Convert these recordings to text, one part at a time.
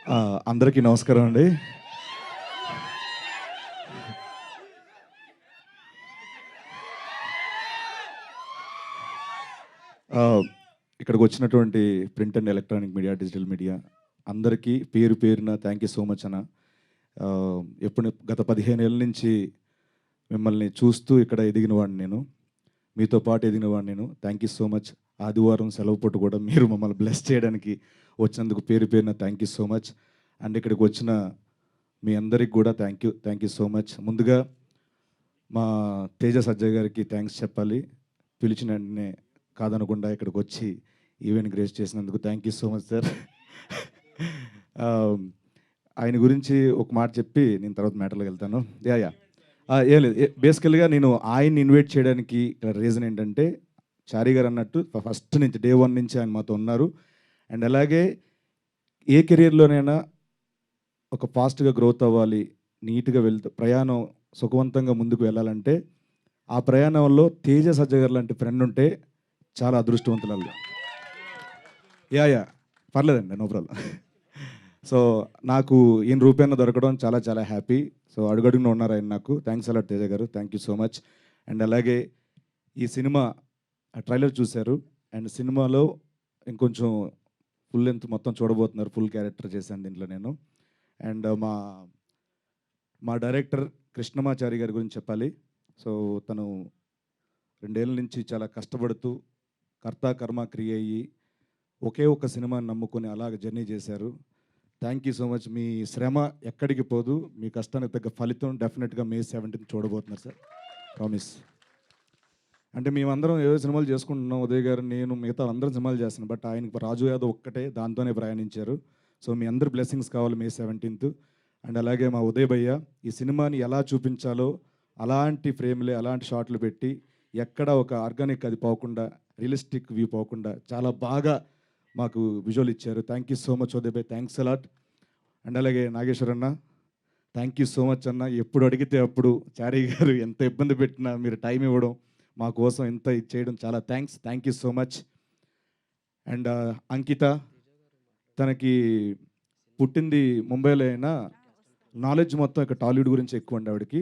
అందరికీ నమస్కారం అండి. ఇక్కడికి వచ్చినటువంటి print and electronic media, digital media అందరికీ పేరు పేరున థ్యాంక్ యూ సో మచ్ అన్న. ఎప్పుడు గత 15 ఏళ్ళ నుంచి మిమ్మల్ని చూస్తూ ఇక్కడ ఎదిగిన వాడిని నేను, మీతో పాటు ఎదిగిన వాడిని నేను. Thank you so much. ఆదివారం సెలవు పూట కూడా మీరు మమ్మల్ని బ్లెస్ చేయడానికి వచ్చినందుకు పేరు పేరున thank you so much. And ఇక్కడికి వచ్చిన మీ అందరికి కూడా థ్యాంక్ యూ సో మచ్. ముందుగా మా తేజ సజ్జయ్ గారికి థ్యాంక్స్ చెప్పాలి. పిలిచిన వెంటనే కాదనకుండా ఇక్కడికి వచ్చి ఈవెంట్ గ్రేస్ చేసినందుకు thank you so much sir. ఆయన గురించి ఒక మాట చెప్పి నేను తర్వాత మ్యాటర్లోకి వెళ్తాను. ఏం లేదు, బేసికల్గా నేను ఆయన్ని ఇన్వైట్ చేయడానికి రీజన్ ఏంటంటే, చారీ గారు అన్నట్టు ఫస్ట్ నుంచి డే 1 నుంచి ఆయన మాతో ఉన్నారు. అండ్ అలాగే ఏ కెరీర్లోనైనా ఒక ఫాస్ట్గా గ్రోత్ అవ్వాలి, నీట్గా ప్రయాణం సుఖవంతంగా ముందుకు వెళ్ళాలంటే ఆ ప్రయాణంలో తేజ సజ్జ గారు లాంటి ఫ్రెండ్ ఉంటే చాలా అదృష్టవంతులు. పర్లేదండి, నో ప్రాబ్లం. సో నాకు ఈయన రూపాయన దొరకడం చాలా చాలా హ్యాపీ. సో అడుగడుగున ఉన్నారు ఆయన నాకు. థ్యాంక్స్ అలాట్ తేజ గారు, thank you so much. And అలాగే ఈ సినిమా ట్రైలర్ చూశారు, అండ్ సినిమాలో ఇంకొంచెం ఫుల్ లెంత్ మొత్తం చూడబోతున్నారు. ఫుల్ క్యారెక్టర్ చేశాను దీంట్లో నేను. అండ్ మా డైరెక్టర్ కృష్ణమాచారి గారి గురించి చెప్పాలి. సో తను 2 ఏళ్ళ నుంచి చాలా కష్టపడుతూ కర్త కర్మ క్రియ అయ్యి ఒకే ఒక సినిమాని నమ్ముకొని అలాగ జర్నీ చేశారు. Thank you so much. మీ శ్రమ ఎక్కడికి పోదు, మీ కష్టానికి తగ్గ ఫలితం డెఫినెట్గా May 17 చూడబోతున్నారు సార్, ప్రామిస్. అంటే మేమందరం ఏదో సినిమాలు చేసుకుంటున్నాం, ఉదయ్ గారు, నేను, మిగతా అందరం సినిమాలు చేస్తున్నాం. బట్ ఆయనకి రాజు యాదవ్ ఒక్కటే దాంతోనే ప్రయాణించారు. సో మీ అందరి బ్లెస్సింగ్స్ కావాలి May 17. అండ్ అలాగే మా ఉదయ్ భయ్య ఈ సినిమాని ఎలా చూపించాలో అలాంటి ఫ్రేమ్లే, అలాంటి షాట్లు పెట్టి ఎక్కడ ఒక ఆర్గానిక్ అది పోకుండా, రియలిస్టిక్ వ్యూ పోకుండా చాలా బాగా మాకు విజువల్ ఇచ్చారు. Thank you so much Uday భయ్, థ్యాంక్స్ అలాట్. అండ్ అలాగే నాగేశ్వర్ అన్న, థ్యాంక్ యూ సో మచ్ అన్న. ఎప్పుడు అడిగితే అప్పుడు చారీ గారు ఎంత ఇబ్బంది పెట్టినా మీరు టైం ఇవ్వడం, మా కోసం ఎంత చేయడం చాలా thank you so much. And Ankita, తనకి పుట్టింది ముంబైలో అయినా నాలెడ్జ్ మొత్తం ఇక్కడ టాలీవుడ్ గురించి ఎక్కువ అండి ఆవిడకి.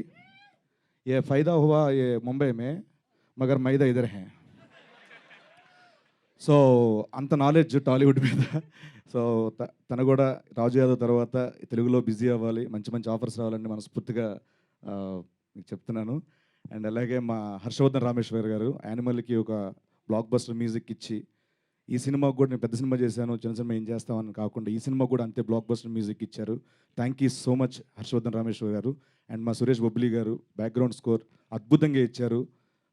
ఏ ఫైదా హువా ఏ ముంబై మే మగర్ మైదా ఇదర్ హే. సో అంత నాలెడ్జ్ టాలీవుడ్ మీద. సో తను కూడా రాజు యాదవ్ తర్వాత తెలుగులో బిజీ అవ్వాలి, మంచి మంచి ఆఫర్స్ రావాలని మనస్ఫూర్తిగా మీకు చెప్తున్నాను. అండ్ అలాగే మా హర్షవర్ధన్ రామేశ్వర్ గారు యానిమల్కి ఒక బ్లాక్ బస్టర్ మ్యూజిక్ ఇచ్చి, ఈ సినిమాకు కూడా నేను పెద్ద సినిమా చేశాను, చిన్న సినిమా ఏం చేస్తామని కాకుండా ఈ సినిమా కూడా అంతే బ్లాక్ బస్టర్ మ్యూజిక్ ఇచ్చారు. Thank you so much Harshavardhan Rameshwar garu. And మా సురేష్ బొబ్లీ గారు బ్యాక్గ్రౌండ్ స్కోర్ అద్భుతంగా ఇచ్చారు,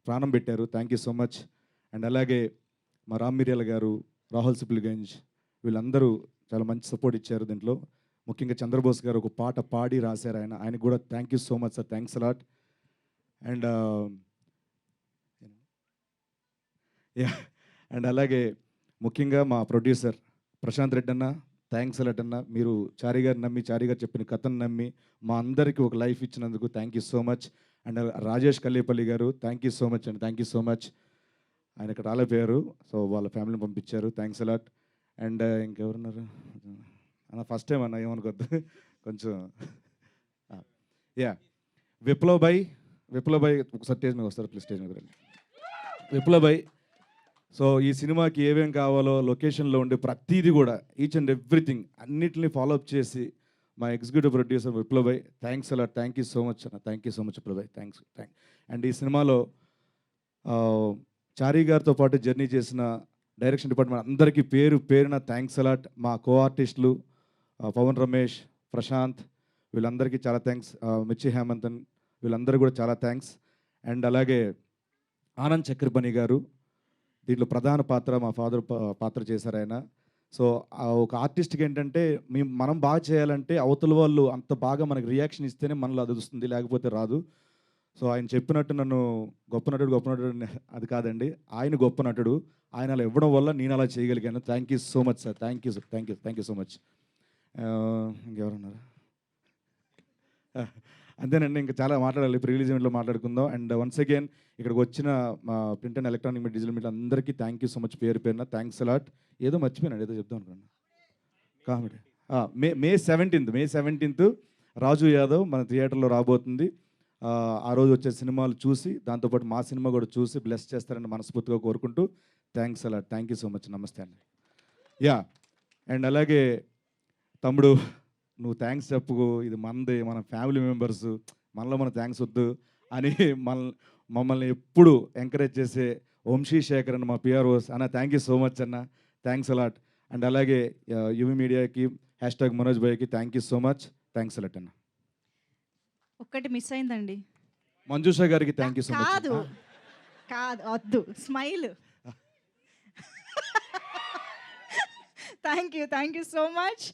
ప్రాణం పెట్టారు. Thank you so much. And అలాగే మా రామ్ మిర్యాల గారు, రాహుల్ సిప్లిగంజ్, వీళ్ళందరూ చాలా మంచి సపోర్ట్ ఇచ్చారు దీంట్లో. ముఖ్యంగా చంద్రబోస్ గారు ఒక పాట పాడి రాశారు, ఆయనకు కూడా thank you so much sir, thanks a lot. And and అలాగే ముఖ్యంగా మా ప్రొడ్యూసర్ ప్రశాంత్ రెడ్డి అన్న, థ్యాంక్స్ అలాట్ అన్న. మీరు చారీ గారు నమ్మి, చారీ గారు చెప్పిన కథను నమ్మి మా అందరికీ ఒక లైఫ్ ఇచ్చినందుకు thank you so much. And Rajesh Kallepalli గారు, థ్యాంక్ యూ సో మచ్ అండి, థ్యాంక్ యూ సో మచ్. ఆయన ఇక్కడ రాలేపోయారు, సో వాళ్ళ ఫ్యామిలీని పంపించారు, థ్యాంక్స్ అలాట్. అండ్ ఇంకెవరున్నారు అన్న, ఫస్ట్ టైం అన్న ఏమనుకోద్దు కొంచెం. విప్లవ్ భాయ్ ఒకసారి స్టేజ్ మీద వస్తారు ప్లీజ్, స్టేజ్ మీద రండి. విప్లవ్ భాయ్, సో ఈ సినిమాకి ఏమేం కావాలో లొకేషన్లో ఉండే ప్రతిదీ కూడా ఈచ్ అండ్ ఎవ్రీథింగ్ అన్నిటిని ఫాలోఅప్ చేసి మా executive producer Viplav bhai, thanks a lot, thank you so much అన్న, thank you so much Viplav bhai, thanks. And ఈ సినిమాలో చారీ గారితో పాటు జర్నీ చేసిన డైరెక్షన్ డిపార్ట్మెంట్ అందరికీ పేరు పేరున థ్యాంక్స్ అలాట్. మా కో ఆర్టిస్టులు పవన్ రమేష్, ప్రశాంత్, వీళ్ళందరికీ చాలా థ్యాంక్స్. మిర్చి హేమంతన్, వీళ్ళందరూ కూడా చాలా థ్యాంక్స్. అండ్ అలాగే ఆనంద్ చక్రపణి గారు దీంట్లో ప్రధాన పాత్ర, మా ఫాదర్ పాత్ర చేశారు ఆయన. సో ఒక ఆర్టిస్ట్కి ఏంటంటే మనం బాగా చేయాలంటే అవతల వాళ్ళు అంత బాగా మనకి రియాక్షన్ ఇస్తేనే మనలో అది వస్తుంది, లేకపోతే రాదు. సో ఆయన చెప్పినట్టు నన్ను గొప్ప నటుడు అది కాదండి, ఆయన గొప్ప నటుడు, ఆయన అలా ఇవ్వడం వల్ల నేను అలా చేయగలిగాను. Thank you so much sir, thank you so much. ఇంకెవరున్నారు? అంతేనండి, ఇంకా చాలా మాట్లాడాలి, ప్రీ రిలీజ్ ఈవెంట్లో మాట్లాడుకుందాం. అండ్ వన్స్ అగైన్ ఇక్కడికి వచ్చిన మా print and electronic media, digital media అందరికీ థ్యాంక్ యూ సో మచ్, పేరు పేరున థ్యాంక్స్ అలాట్. ఏదో మర్చిపోయినాడు, ఏదో చెప్దాం అనుకున్నాను. కామెడీ మే 17th రాజు యాదవ్ మన థియేటర్లో రాబోతుంది. ఆ రోజు వచ్చే సినిమాలు చూసి దాంతోపాటు మా సినిమా కూడా చూసి బ్లెస్ చేస్తారని మనస్ఫూర్తిగా కోరుకుంటూ థ్యాంక్స్ అలా. Thank you so much. నమస్తే అండి. యా, అండ్ అలాగే తమ్ముడు నువ్వు థ్యాంక్స్ చెప్పుకో, ఇది మనది, మన ఫ్యామిలీ మెంబర్స్, మనలో మన థ్యాంక్స్ వద్దు అని మమ్మల్ని ఎప్పుడు ఎంకరేజ్ చేసే వంశీ శేఖర్ అన్న మా పిఆర్ఓస్ అన్న, థ్యాంక్ యూ సో మచ్ అన్న, థ్యాంక్స్ అలాట్. అండ్ అలాగే యువి మీడియాకి #మనోజ్ భయ్యకి thank you so much, thanks a lot అన్న. ఒక్కటి మిస్ అయిందండి. మంజుష గారికి థ్యాంక్ యూ సో మచ్. కాదు కాదు, వద్దు, smile. Thank you so much.